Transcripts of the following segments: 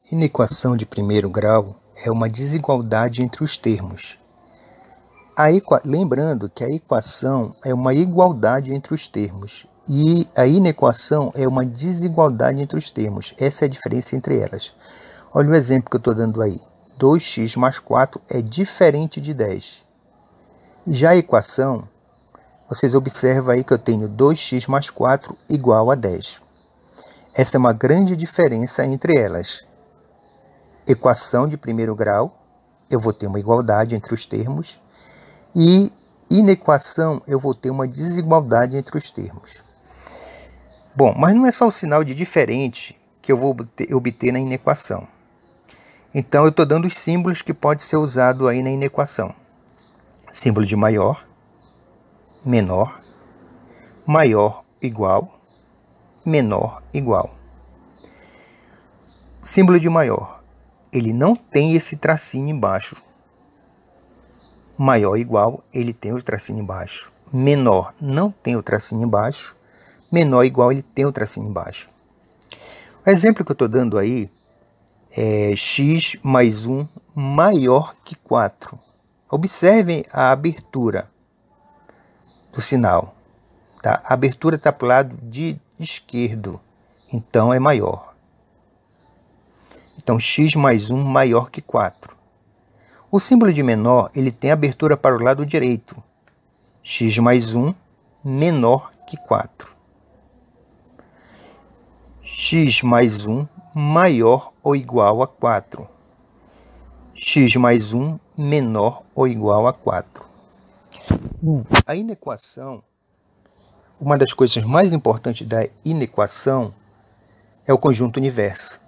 Inequação de primeiro grau é uma desigualdade entre os termos. Lembrando que a equação é uma igualdade entre os termos e a inequação é uma desigualdade entre os termos. Essa é a diferença entre elas. Olha o exemplo que eu estou dando aí. 2x mais 4 é diferente de 10. Já a equação, vocês observam aí que eu tenho 2x mais 4 igual a 10. Essa é uma grande diferença entre elas. Equação de primeiro grau, eu vou ter uma igualdade entre os termos. E inequação, eu vou ter uma desigualdade entre os termos. Bom, mas não é só o sinal de diferente que eu vou obter na inequação. Então, eu estou dando os símbolos que pode ser usado aí na inequação. Símbolo de maior, menor, maior igual, menor igual. Símbolo de maior, ele não tem esse tracinho embaixo. Maior igual, ele tem o tracinho embaixo. Menor não tem o tracinho embaixo. Menor igual, ele tem o tracinho embaixo. O exemplo que eu estou dando aí é x mais 1 maior que 4. Observem a abertura do sinal. Tá? A abertura está para o lado de esquerdo, então é maior. Então, x mais 1 maior que 4. O símbolo de menor, ele tem abertura para o lado direito. X mais 1 menor que 4. X mais 1 maior ou igual a 4. X mais 1 menor ou igual a 4. A inequação, uma das coisas mais importantes da inequação é o conjunto universo.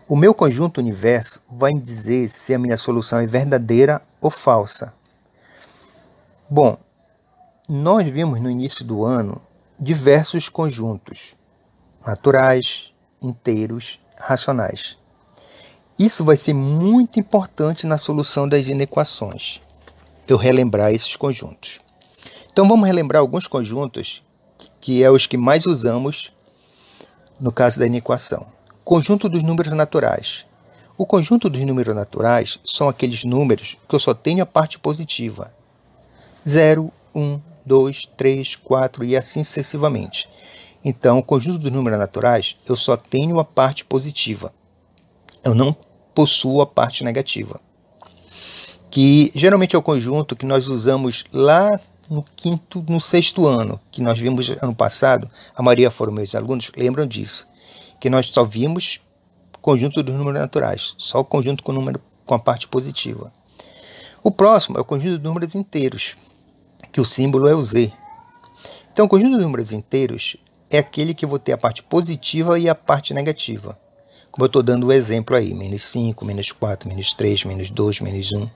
O meu conjunto universo vai dizer se a minha solução é verdadeira ou falsa. Bom, nós vimos no início do ano diversos conjuntos naturais, inteiros, racionais. Isso vai ser muito importante na solução das inequações, eu relembrar esses conjuntos. Então vamos relembrar alguns conjuntos que é os que mais usamos no caso da inequação. Conjunto dos números naturais. O conjunto dos números naturais são aqueles números que eu só tenho a parte positiva. 0, 1, 2, 3, 4 e assim sucessivamente. Então, o conjunto dos números naturais, eu só tenho a parte positiva. Eu não possuo a parte negativa. Que geralmente é o conjunto que nós usamos lá no sexto ano, que nós vimos ano passado. A maioria foram meus alunos, lembram disso. Que nós só vimos conjunto dos números naturais, só o conjunto com a parte positiva. O próximo é o conjunto de números inteiros, que o símbolo é o Z. Então, o conjunto de números inteiros é aquele que eu vou ter a parte positiva e a parte negativa. Como eu estou dando o exemplo aí, menos 5, menos 4, menos 3, menos 2, menos 1.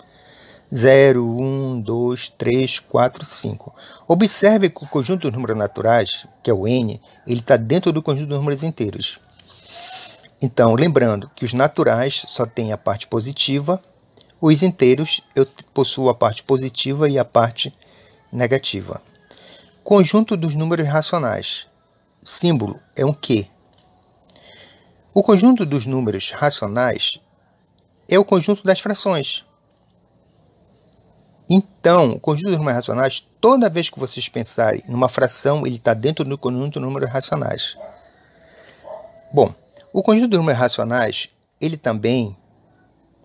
0, 1, 2, 3, 4, 5. Observe que o conjunto dos números naturais, que é o N, ele está dentro do conjunto dos números inteiros. Então, lembrando que os naturais só têm a parte positiva, os inteiros eu possuo a parte positiva e a parte negativa. Conjunto dos números racionais. Símbolo é um Q. O conjunto dos números racionais é o conjunto das frações. Então, o conjunto dos números racionais, toda vez que vocês pensarem numa fração, ele está dentro do conjunto de números racionais. Bom, o conjunto de números racionais, ele também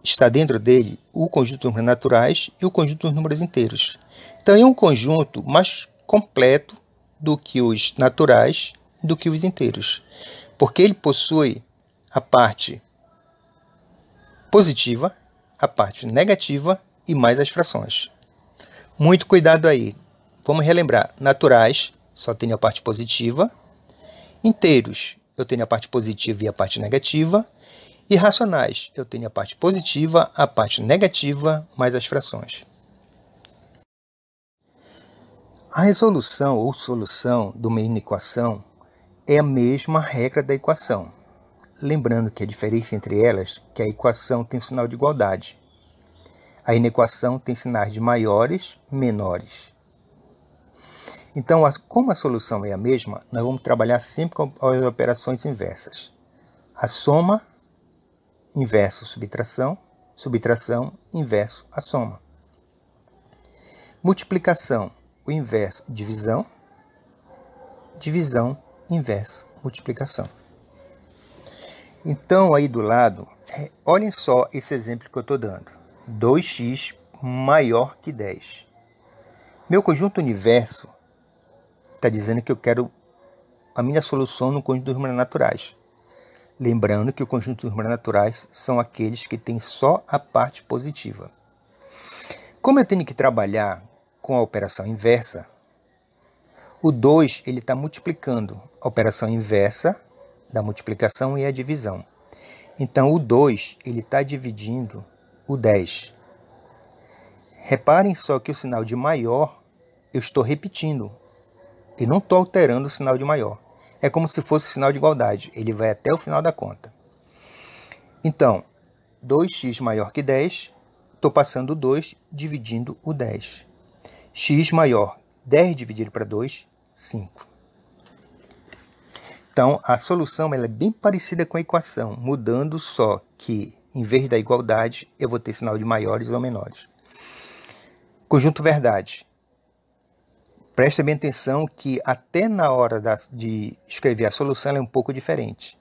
está dentro dele o conjunto de números naturais e o conjunto dos números inteiros. Então, é um conjunto mais completo do que os naturais, do que os inteiros, porque ele possui a parte positiva, a parte negativa e mais as frações. Muito cuidado aí. Vamos relembrar. Naturais, só tenho a parte positiva. Inteiros, eu tenho a parte positiva e a parte negativa. E racionais, eu tenho a parte positiva, a parte negativa, mais as frações. A resolução ou solução de uma inequação é a mesma regra da equação. Lembrando que a diferença entre elas é que a equação tem um sinal de igualdade. A inequação tem sinais de maiores, menores. Então, como a solução é a mesma, nós vamos trabalhar sempre com as operações inversas. A soma inverso subtração, subtração inverso a soma. Multiplicação, o inverso divisão, divisão inverso multiplicação. Então, aí do lado, olhem só esse exemplo que eu estou dando. 2x maior que 10. Meu conjunto universo está dizendo que eu quero a minha solução no conjunto dos números naturais. Lembrando que o conjunto dos números naturais são aqueles que têm só a parte positiva. Como eu tenho que trabalhar com a operação inversa, o 2 está multiplicando a operação inversa da multiplicação e a divisão. Então, o 2 está dividindo o 10. Reparem só que o sinal de maior eu estou repetindo. E não estou alterando o sinal de maior. É como se fosse sinal de igualdade. Ele vai até o final da conta. Então, 2x maior que 10, estou passando o 2 dividindo o 10. X maior, 10 dividido para 2, 5. Então, a solução ela é bem parecida com a equação, mudando só que, em vez da igualdade, eu vou ter sinal de maiores ou menores. Conjunto verdade. Presta bem atenção que até na hora de escrever a solução ela é um pouco diferente.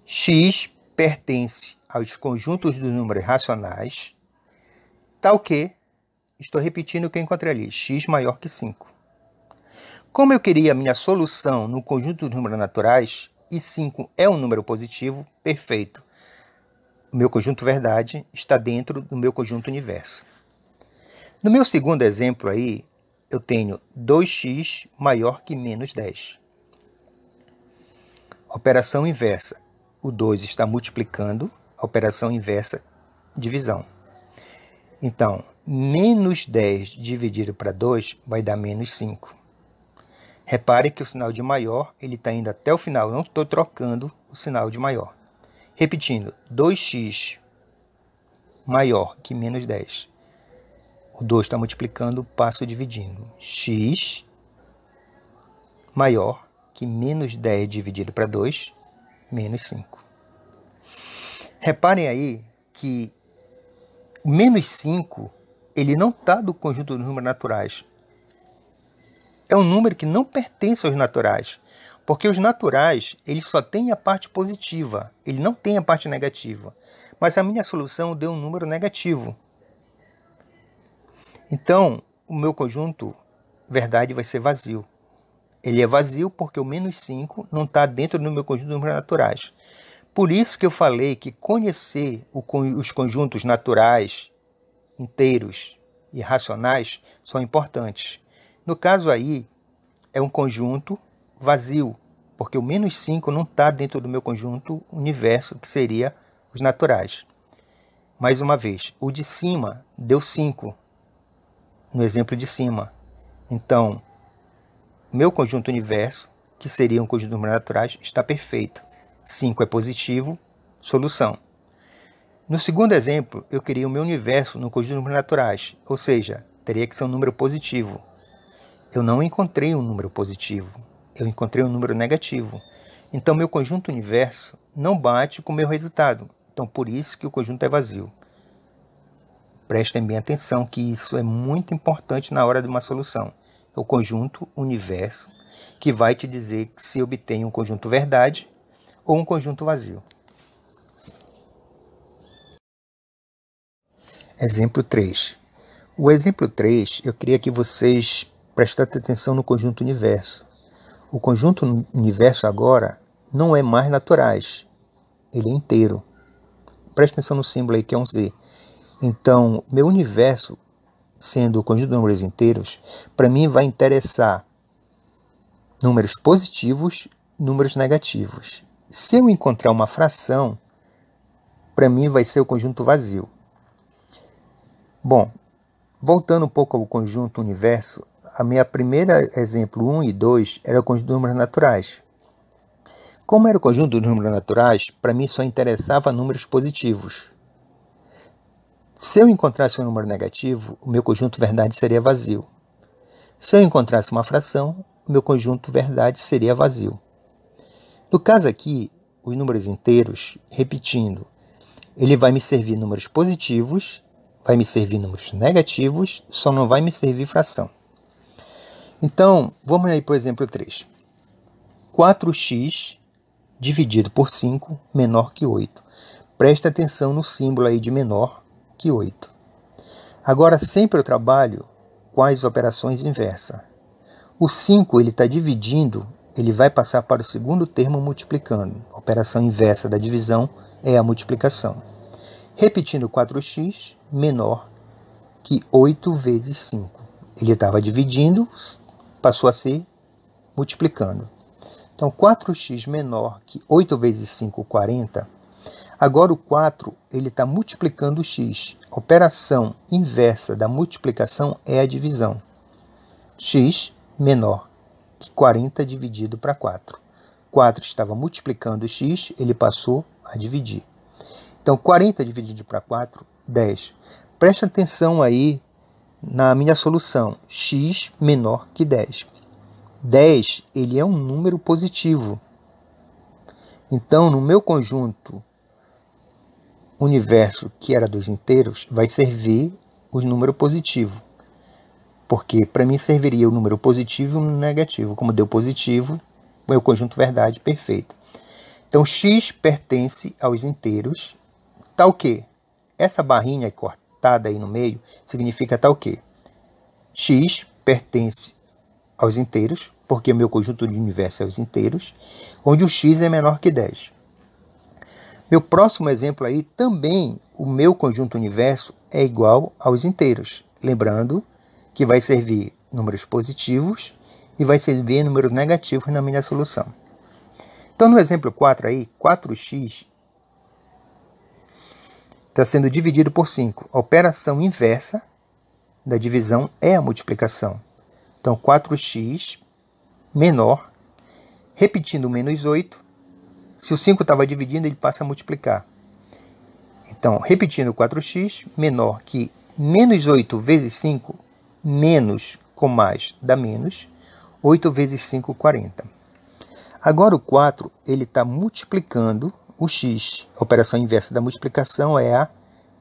X pertence aos conjuntos dos números racionais, tal que, estou repetindo o que eu encontrei ali, x maior que 5. Como eu queria a minha solução no conjunto dos números naturais, e 5 é um número positivo, perfeito. O meu conjunto verdade está dentro do meu conjunto universo. No meu segundo exemplo aí, eu tenho 2x maior que menos 10. Operação inversa. O 2 está multiplicando, a operação inversa, divisão. Então, menos 10 dividido para 2 vai dar menos 5. Repare que o sinal de maior ele está indo até o final, eu não estou trocando o sinal de maior. Repetindo, 2x maior que menos 10. O 2 está multiplicando, passo dividindo. X maior que menos 10 dividido para 2, menos 5. Reparem aí que menos 5, ele não está do conjunto dos números naturais. É um número que não pertence aos naturais. Porque os naturais, eles só têm a parte positiva, ele não tem a parte negativa. Mas a minha solução deu um número negativo. Então, o meu conjunto verdade vai ser vazio. Ele é vazio porque o menos 5 não está dentro do meu conjunto de números naturais. Por isso que eu falei que conhecer os conjuntos naturais, inteiros e racionais são importantes. No caso aí, é um conjunto vazio, porque o menos 5 não está dentro do meu conjunto universo, que seria os naturais. Mais uma vez, o de cima deu 5. No exemplo de cima. Então, meu conjunto universo, que seria um conjunto de números naturais, está perfeito. 5 é positivo, solução. No segundo exemplo, eu queria o meu universo no conjunto de números naturais, ou seja, teria que ser um número positivo. Eu não encontrei um número positivo, eu encontrei um número negativo. Então, meu conjunto universo não bate com o meu resultado. Então, por isso que o conjunto é vazio. Prestem bem atenção que isso é muito importante na hora de uma solução. É o conjunto universo que vai te dizer se obtém um conjunto verdade ou um conjunto vazio. Exemplo 3. O exemplo 3, eu queria que vocês prestassem atenção no conjunto universo. O conjunto universo agora não é mais naturais, ele é inteiro. Presta atenção no símbolo aí que é um Z. Então, meu universo, sendo o conjunto de números inteiros, para mim vai interessar números positivos, números negativos. Se eu encontrar uma fração, para mim vai ser o conjunto vazio. Bom, voltando um pouco ao conjunto universo, a minha primeira exemplo 1 e 2 era o conjunto de números naturais. Como era o conjunto de números naturais, para mim só interessava números positivos. Se eu encontrasse um número negativo, o meu conjunto verdade seria vazio. Se eu encontrasse uma fração, o meu conjunto verdade seria vazio. No caso aqui, os números inteiros, repetindo, ele vai me servir números positivos, vai me servir números negativos, só não vai me servir fração. Então, vamos aí para o exemplo 3. 4x dividido por 5 menor que 8. Presta atenção no símbolo aí de menor que 8. Agora, sempre eu trabalho com as operações inversas. O 5 ele está dividindo, ele vai passar para o segundo termo multiplicando. A operação inversa da divisão é a multiplicação. Repetindo, 4x menor que 8 vezes 5. Ele estava dividindo, passou a ser multiplicando. Então, 4x menor que 8 vezes 5, 40. Agora o 4 ele está multiplicando o x. A operação inversa da multiplicação é a divisão. X menor que 40 dividido para 4. 4 estava multiplicando o x, ele passou a dividir. Então, 40 dividido para 4, 10. Presta atenção aí na minha solução. X menor que 10. 10, ele é um número positivo. Então, no meu conjunto universo, que era dos inteiros, vai servir o número positivo. Porque para mim serviria o número positivo e o negativo. Como deu positivo, é o conjunto verdade perfeito. Então, x pertence aos inteiros. Tá o quê? Essa barrinha cortada aí no meio significa tá o quê? X pertence aos inteiros, porque o meu conjunto de universo é os inteiros, onde o x é menor que 10. Meu próximo exemplo aí, também o meu conjunto universo é igual aos inteiros. Lembrando que vai servir números positivos e vai servir números negativos na minha solução. Então, no exemplo 4 aí, 4x está sendo dividido por 5. A operação inversa da divisão é a multiplicação. Então, 4x menor, repetindo o menos 8, se o 5 estava dividindo, ele passa a multiplicar. Então, repetindo 4x menor que menos 8 vezes 5, menos com mais dá menos, 8 vezes 5, 40. Agora o 4, ele está multiplicando o x. A operação inversa da multiplicação é a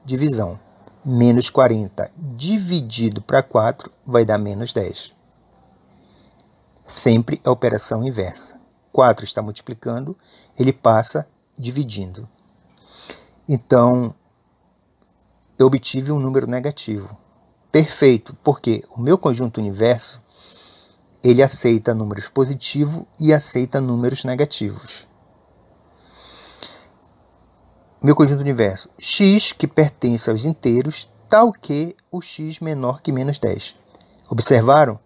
divisão. Menos 40 dividido para 4 vai dar menos 10. Sempre a operação inversa. 4 está multiplicando, ele passa dividindo. Então, eu obtive um número negativo. Perfeito, porque o meu conjunto universo, ele aceita números positivos e aceita números negativos. Meu conjunto universo, x que pertence aos inteiros, tal que o x menor que menos 10. Observaram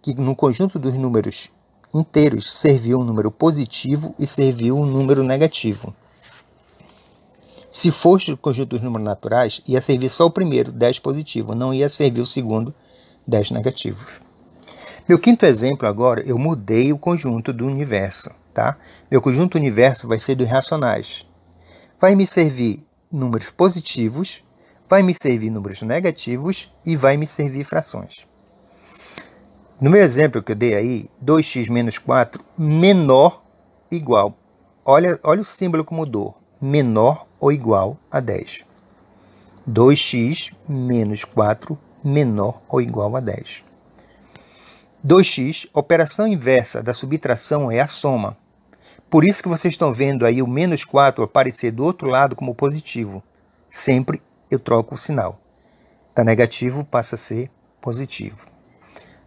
que no conjunto dos números inteiros serviu um número positivo e serviu um número negativo. Se fosse o conjunto dos números naturais, ia servir só o primeiro, 10 positivo, não ia servir o segundo, 10 negativos. Meu quinto exemplo agora, eu mudei o conjunto do universo, tá? Meu conjunto universo vai ser dos racionais. Vai me servir números positivos, vai me servir números negativos e vai me servir frações. No meu exemplo que eu dei aí, 2x menos 4 menor igual. Olha o símbolo que mudou. Menor ou igual a 10. 2x menos 4 menor ou igual a 10. 2x, operação inversa da subtração é a soma. Por isso que vocês estão vendo aí o menos 4 aparecer do outro lado como positivo. Sempre eu troco o sinal. Está negativo, passa a ser positivo.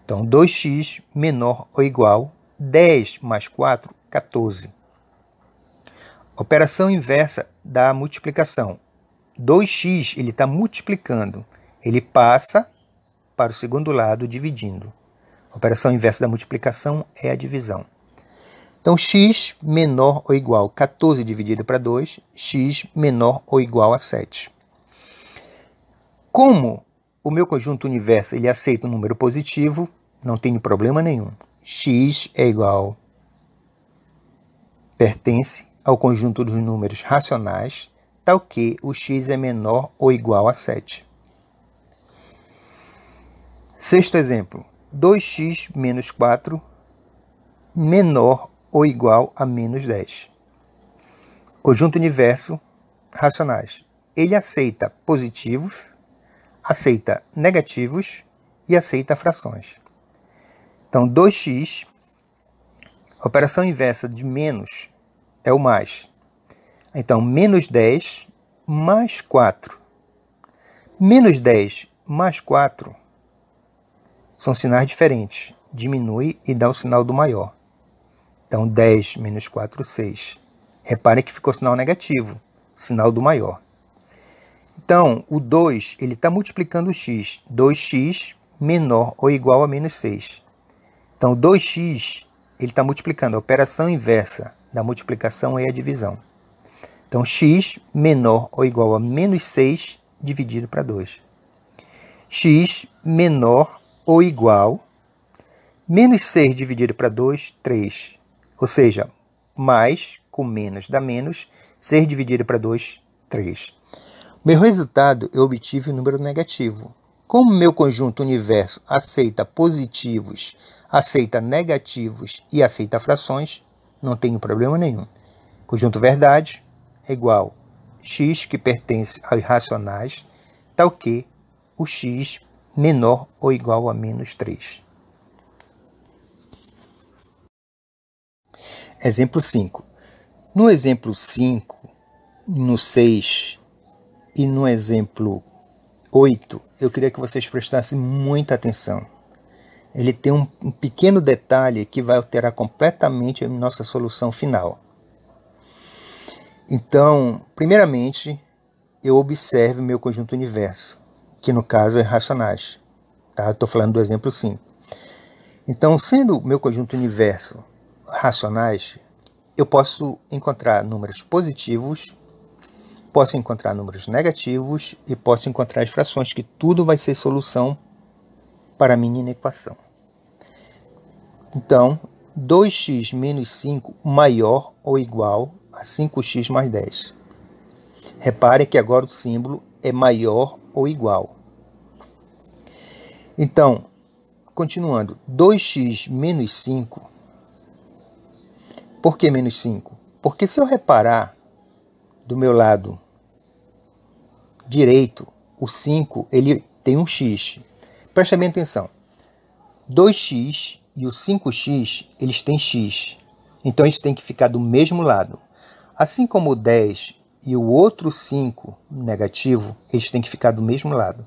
Então, 2x menor ou igual, 10 mais 4, 14. Operação inversa da multiplicação. 2x ele está multiplicando. Ele passa para o segundo lado dividindo. A operação inversa da multiplicação é a divisão. Então, x menor ou igual a 14 dividido para 2, x menor ou igual a 7. Como o meu conjunto universo ele aceita um número positivo, não tem problema nenhum. X é igual, pertence ao conjunto dos números racionais, tal que o x é menor ou igual a 7. Sexto exemplo, 2x menos 4 menor ou igual a menos 10. Conjunto universo racionais. ele aceita positivos, aceita negativos e aceita frações. Então, 2x, a operação inversa de menos é o mais. Então, menos 10 mais 4. Menos 10 mais 4 são sinais diferentes. Diminui e dá o sinal do maior. Então, 10 menos 4, 6. Reparem que ficou sinal negativo, sinal do maior. Então, o 2 ele está multiplicando o x. 2x menor ou igual a menos 6. Então, 2x ele está multiplicando. A operação inversa da multiplicação é a divisão. Então, x menor ou igual a menos 6 dividido para 2. X menor ou igual menos 6 dividido para 2, 3. Ou seja, mais com menos dá menos, 6 dividido para 2, 3. Meu resultado, eu obtive um número negativo. Como meu conjunto universo aceita positivos, aceita negativos e aceita frações, não tenho problema nenhum. Conjunto verdade é igual x que pertence aos racionais, tal que o x menor ou igual a menos 3. Exemplo 5. No exemplo 5, no 6 e no exemplo 8, eu queria que vocês prestassem muita atenção. Ele tem um pequeno detalhe que vai alterar completamente a nossa solução final. Então, primeiramente, eu observo meu conjunto universo, que no caso é racionais. Tá? Eu estou falando do exemplo 5. Então, sendo meu conjunto universo racionais, eu posso encontrar números positivos, posso encontrar números negativos e posso encontrar as frações, que tudo vai ser solução para a minha equação. Então, 2x menos 5 maior ou igual a 5x mais 10. Repare que agora o símbolo é maior ou igual. Então, continuando, 2x menos 5. Por que menos 5? Porque se eu reparar do meu lado direito, o 5 ele tem um x. Presta bem atenção. 2x e o 5x, eles têm x. Então, eles têm que ficar do mesmo lado. Assim como o 10 e o outro 5 negativo, eles têm que ficar do mesmo lado.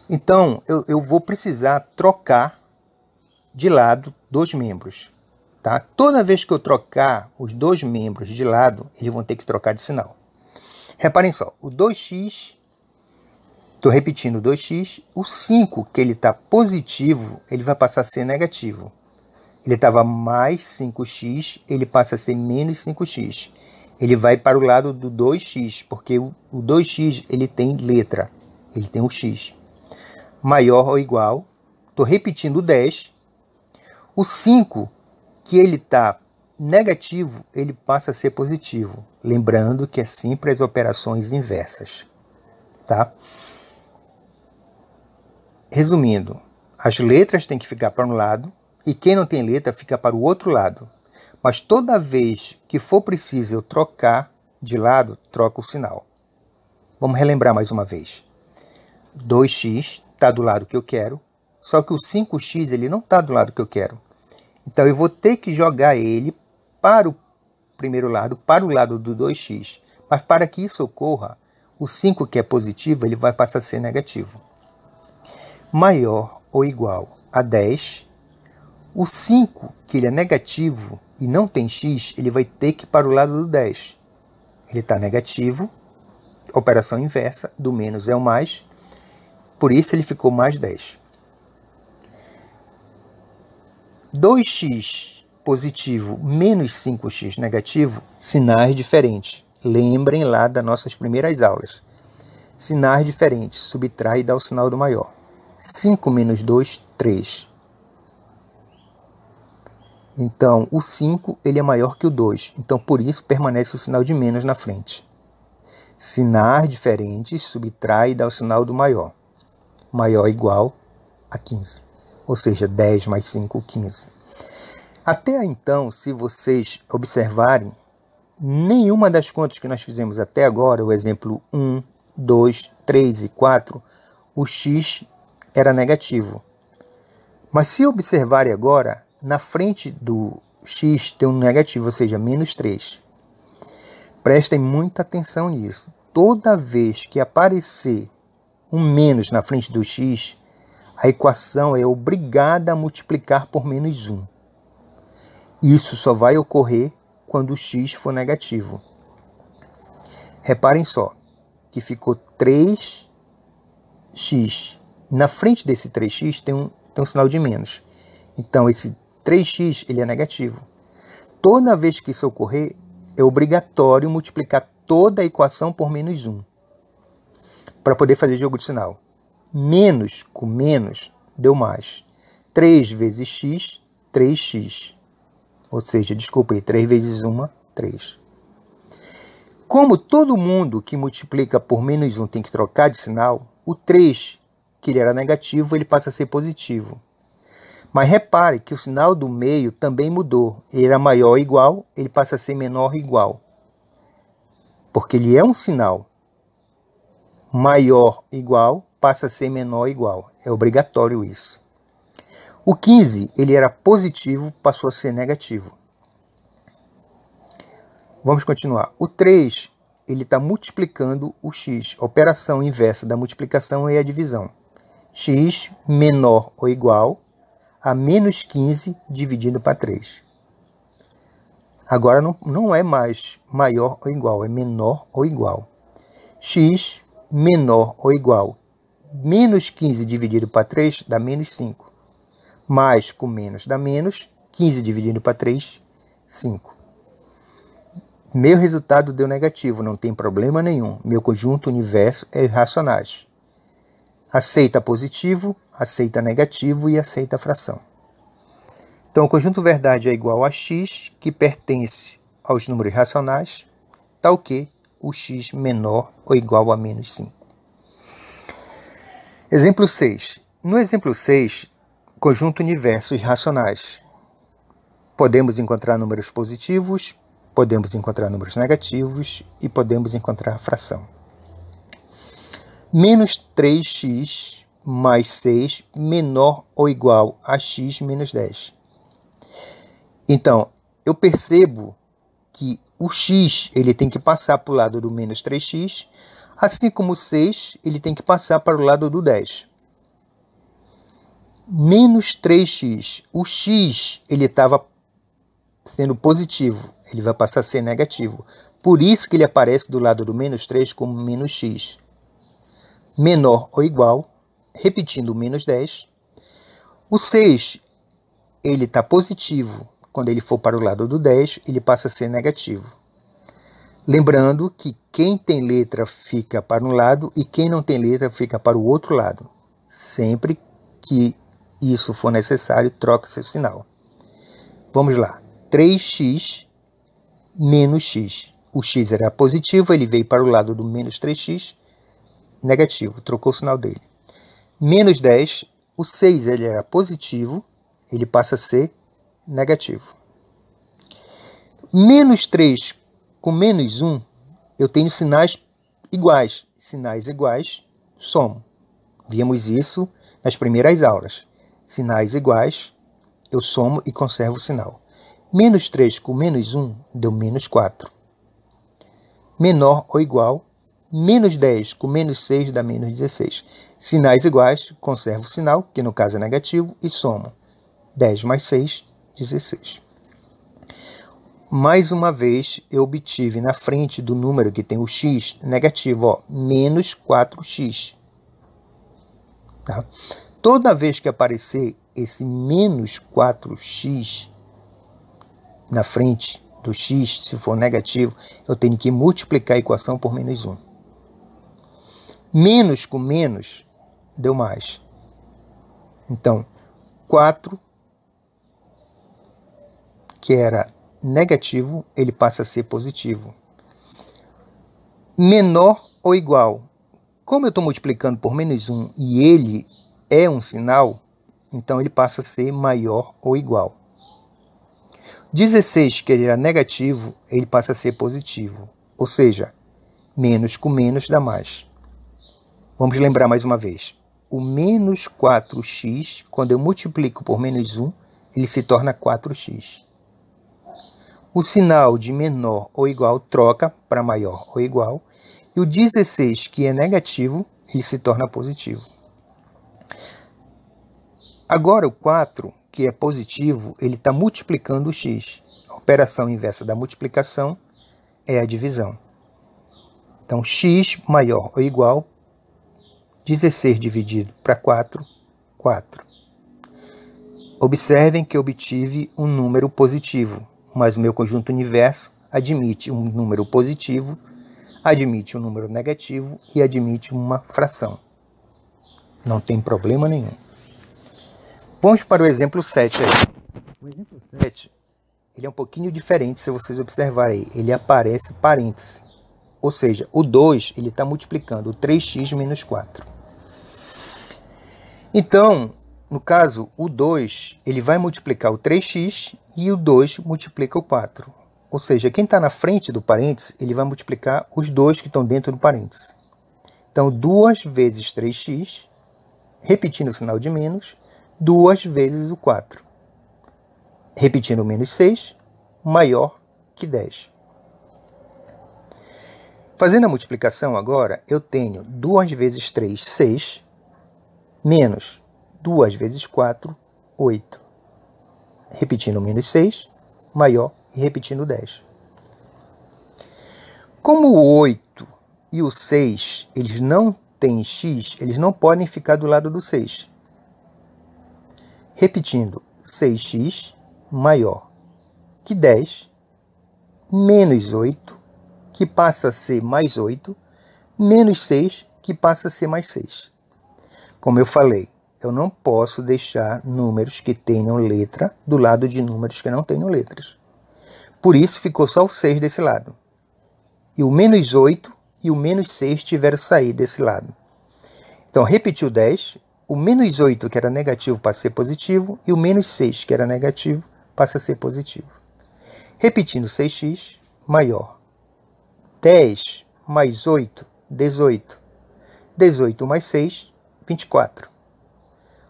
Então, eu vou precisar trocar de lado dois membros. Tá? Toda vez que eu trocar os dois membros de lado, eles vão ter que trocar de sinal. Reparem só, o 2x, estou repetindo, o 2x, o 5, que ele está positivo, ele vai passar a ser negativo. Ele estava mais 5x, ele passa a ser menos 5x. Ele vai para o lado do 2x, porque o 2x ele tem letra, ele tem o x. Maior ou igual, estou repetindo o 10, o 5, que ele está negativo, ele passa a ser positivo. Lembrando que é sempre as operações inversas. Tá? Resumindo, as letras têm que ficar para um lado e quem não tem letra fica para o outro lado. Mas toda vez que for preciso eu trocar de lado, troco o sinal. Vamos relembrar mais uma vez. 2x está do lado que eu quero, só que o 5x ele não está do lado que eu quero. Então, eu vou ter que jogar ele para o primeiro lado, para o lado do 2x. Mas para que isso ocorra, o 5, que é positivo, ele vai passar a ser negativo. Maior ou igual a 10. O 5, que ele é negativo e não tem x, ele vai ter que ir para o lado do 10. Ele está negativo, operação inversa, do menos é o mais. Por isso, ele ficou mais 10. 2x positivo menos 5x negativo, sinais diferentes. Lembrem lá das nossas primeiras aulas. Sinais diferentes, subtrai e dá o sinal do maior. 5 menos 2, 3. Então, o 5 ele é maior que o 2. Então, por isso, permanece o sinal de menos na frente. Sinais diferentes, subtrai e dá o sinal do maior. Maior igual a 15. Ou seja, 10 mais 5, 15. Até então, se vocês observarem, nenhuma das contas que nós fizemos até agora, o exemplo 1, 2, 3 e 4, o x era negativo. Mas se observarem agora, na frente do x tem um negativo, ou seja, menos 3. Prestem muita atenção nisso. Toda vez que aparecer um menos na frente do x, a equação é obrigada a multiplicar por menos 1. Isso só vai ocorrer quando o x for negativo. Reparem só que ficou 3x. Na frente desse 3x tem um sinal de menos. Então, esse 3x ele é negativo. Toda vez que isso ocorrer, é obrigatório multiplicar toda a equação por menos 1. Para poder fazer jogo de sinal. Menos com menos deu mais. 3 vezes x, 3x. Ou seja, desculpa aí, 3 vezes 1, 3. Como todo mundo que multiplica por menos 1 tem que trocar de sinal, o 3, que ele era negativo, ele passa a ser positivo. Mas repare que o sinal do meio também mudou. Ele era maior ou igual, ele passa a ser menor ou igual. Porque ele é um sinal. Maior igual passa a ser menor ou igual. É obrigatório isso. O 15, ele era positivo, passou a ser negativo. Vamos continuar. O 3, ele está multiplicando o x. A operação inversa da multiplicação é a divisão. X menor ou igual a menos 15 dividido para 3. Agora não é mais maior ou igual, é menor ou igual. X menor ou igual. Menos 15 dividido para 3 dá menos 5. Mais com menos dá menos. 15 dividido para 3, 5. Meu resultado deu negativo, não tem problema nenhum. Meu conjunto universo é irracionais. Aceita positivo, aceita negativo e aceita fração. Então, o conjunto verdade é igual a x, que pertence aos números racionais, tal que o x menor ou igual a menos 5. Exemplo 6. No exemplo 6, conjunto universo irracionais. Podemos encontrar números positivos, podemos encontrar números negativos e podemos encontrar fração. Menos 3x mais 6 menor ou igual a x menos 10. Então, eu percebo que o x ele tem que passar para o lado do menos 3x, assim como o 6 ele tem que passar para o lado do 10. Menos 3x, o x ele estava sendo positivo, ele vai passar a ser negativo. Por isso que ele aparece do lado do menos 3 como menos x. Menor ou igual, repetindo o menos 10. O 6, ele está positivo. Quando ele for para o lado do 10, ele passa a ser negativo. Lembrando que quem tem letra fica para um lado e quem não tem letra fica para o outro lado. Sempre que isso for necessário, troca seu sinal. Vamos lá. 3x menos x. O x era positivo, ele veio para o lado do menos 3x, negativo, trocou o sinal dele. Menos 10, o 6 ele era positivo, ele passa a ser negativo. Menos 3 com menos 1, eu tenho sinais iguais. Sinais iguais, somo. Vimos isso nas primeiras aulas. Sinais iguais, eu somo e conservo o sinal. Menos 3 com menos 1 deu menos 4. Menor ou igual, menos 10 com menos 6 dá menos 16. Sinais iguais, conservo o sinal, que no caso é negativo, e somo. 10 mais 6, 16. Mais uma vez, eu obtive na frente do número que tem o x negativo, ó, menos 4x. Tá? Toda vez que aparecer esse menos 4x na frente do x, se for negativo, eu tenho que multiplicar a equação por menos 1. Menos com menos deu mais. Então, 4, que era negativo, ele passa a ser positivo. Menor ou igual. Como eu estou multiplicando por menos 1 e ele é um sinal, então ele passa a ser maior ou igual. 16, que ele era negativo, ele passa a ser positivo. Ou seja, menos com menos dá mais. Vamos lembrar mais uma vez. O menos 4x, quando eu multiplico por menos 1, ele se torna 4x. O sinal de menor ou igual troca para maior ou igual. E o 16, que é negativo, ele se torna positivo. Agora o 4, que é positivo, ele está multiplicando o x. A operação inversa da multiplicação é a divisão. Então, x maior ou igual, 16 dividido para 4, 4. Observem que eu obtive um número positivo, mas o meu conjunto universo admite um número positivo, admite um número negativo e admite uma fração. Não tem problema nenhum. Vamos para o exemplo 7 aí. O exemplo 7, ele é um pouquinho diferente se vocês observarem. Ele aparece parênteses. Ou seja, o 2 ele está multiplicando o 3x menos 4. Então, no caso, o 2 ele vai multiplicar o 3x e o 2 multiplica o 4. Ou seja, quem está na frente do parênteses, ele vai multiplicar os dois que estão dentro do parênteses. Então, 2 vezes 3x, repetindo o sinal de menos, 2 vezes o 4. Repetindo o menos 6, maior que 10. Fazendo a multiplicação agora, eu tenho 2 vezes 3, 6, menos 2 vezes 4, 8. Repetindo o menos 6, maior e repetindo 10. Como o 8 e o 6, eles não têm x, eles não podem ficar do lado do 6. Repetindo, 6x maior que 10, menos 8, que passa a ser mais 8, menos 6, que passa a ser mais 6. Como eu falei, eu não posso deixar números que tenham letra do lado de números que não tenham letras. Por isso ficou só o 6 desse lado. E o menos 8 e o menos 6 tiveram que sair desse lado. Então, repetiu 10, o menos 8, que era negativo, passa a ser positivo, e o menos 6, que era negativo, passa a ser positivo. Repetindo 6x, maior. 10 mais 8, 18. 18 mais 6, 24.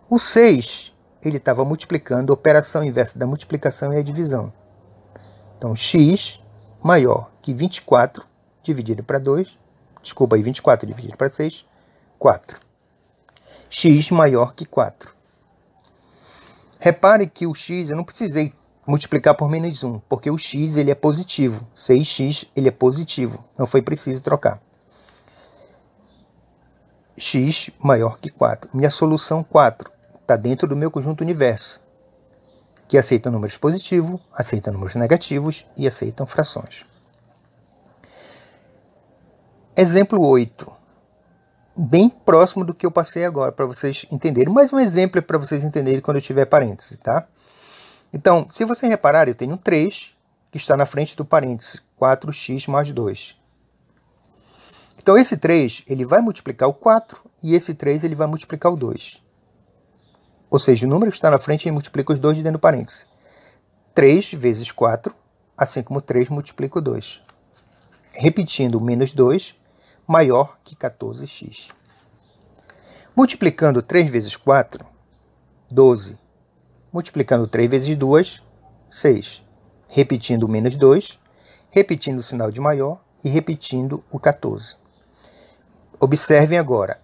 O 6, ele estava multiplicando, a operação inversa da multiplicação é a divisão. Então, x maior que 24 dividido para 2, desculpa aí, 24 dividido para 6, 4. X maior que 4. Repare que o x, eu não precisei multiplicar por menos 1, porque o x ele é positivo. 6x ele é positivo, não foi preciso trocar. X maior que 4. Minha solução 4 está dentro do meu conjunto universo, que aceita números positivos, aceita números negativos e aceitam frações. Exemplo 8. Bem próximo do que eu passei agora, para vocês entenderem. Mais um exemplo para vocês entenderem quando eu tiver parênteses, tá? Então, se você reparar, eu tenho 3, que está na frente do parênteses, 4x mais 2. Então, esse 3, ele vai multiplicar o 4, e esse 3, ele vai multiplicar o 2. Ou seja, o número que está na frente, ele multiplica os dois de dentro do parênteses. 3 vezes 4, assim como 3 multiplica o 2. Repetindo, o menos 2, maior que 14x. Multiplicando 3 vezes 4, 12. Multiplicando 3 vezes 2, 6. Repetindo o menos 2, repetindo o sinal de maior e repetindo o 14. Observem agora.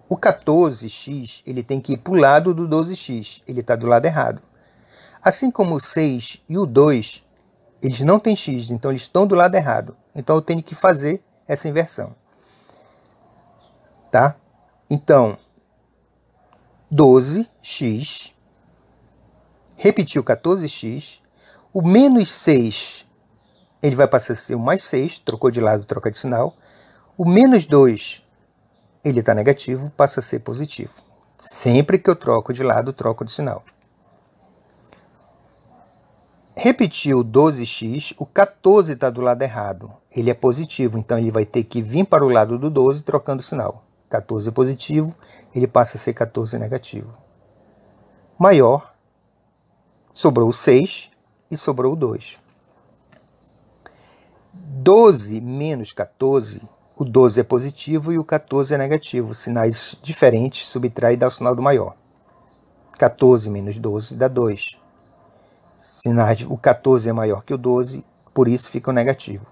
O 14x ele tem que ir para o lado do 12x. Ele está do lado errado. Assim como o 6 e o 2, eles não têm x, então eles estão do lado errado. Então eu tenho que fazer essa inversão. Tá? Então, 12x, repetiu 14x, o menos 6, ele vai passar a ser o mais 6, trocou de lado, troca de sinal. O menos 2, ele está negativo, passa a ser positivo. Sempre que eu troco de lado, troco de sinal. Repetiu 12x, o 14 está do lado errado. Ele é positivo, então ele vai ter que vir para o lado do 12 trocando o sinal. 14 positivo, ele passa a ser 14 negativo. Maior, sobrou o 6, e sobrou o 2. 12 menos 14, o 12 é positivo e o 14 é negativo. Sinais diferentes, subtrai e dá o sinal do maior. 14 menos 12 dá 2. O 14 é maior que o 12, por isso fica o negativo.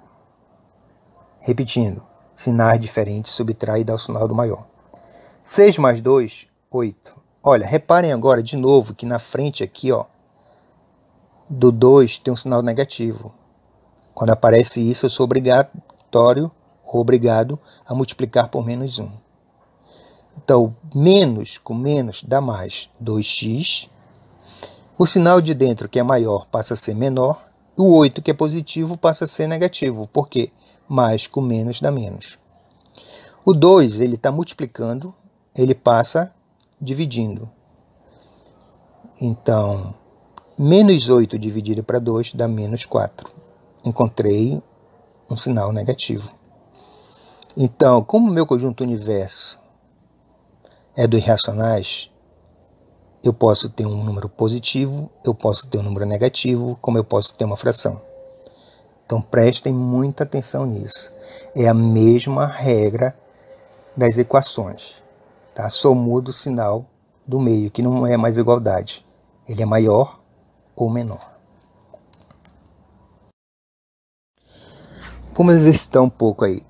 Repetindo, sinais diferentes, subtrai e dá o sinal do maior. 6 mais 2, 8. Olha, reparem agora de novo que na frente aqui, ó, do 2 tem um sinal negativo. Quando aparece isso, eu sou obrigado a multiplicar por menos 1. Então, menos com menos dá mais 2x. O sinal de dentro, que é maior, passa a ser menor. O 8, que é positivo, passa a ser negativo. Por quê? Mais com menos dá menos. O 2, ele está multiplicando, ele passa dividindo. Então, menos 8 dividido para 2 dá menos 4. Encontrei um sinal negativo. Então, como o meu conjunto universo é dos irracionais, eu posso ter um número positivo, eu posso ter um número negativo, como eu posso ter uma fração. Então, prestem muita atenção nisso. É a mesma regra das equações. Tá? Só muda o sinal do meio, que não é mais igualdade. Ele é maior ou menor. Vamos exercitar um pouco aí.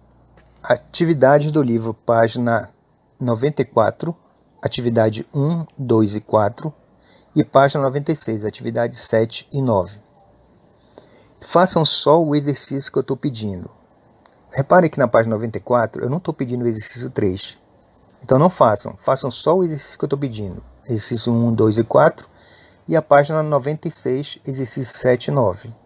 Atividades do livro, página 94, atividade 1, 2 e 4, e página 96, atividade 7 e 9. Façam só o exercício que eu estou pedindo. Reparem que na página 94 eu não estou pedindo o exercício 3. Então não façam só o exercício que eu estou pedindo. Exercício 1, 2 e 4, e a página 96, exercício 7 e 9.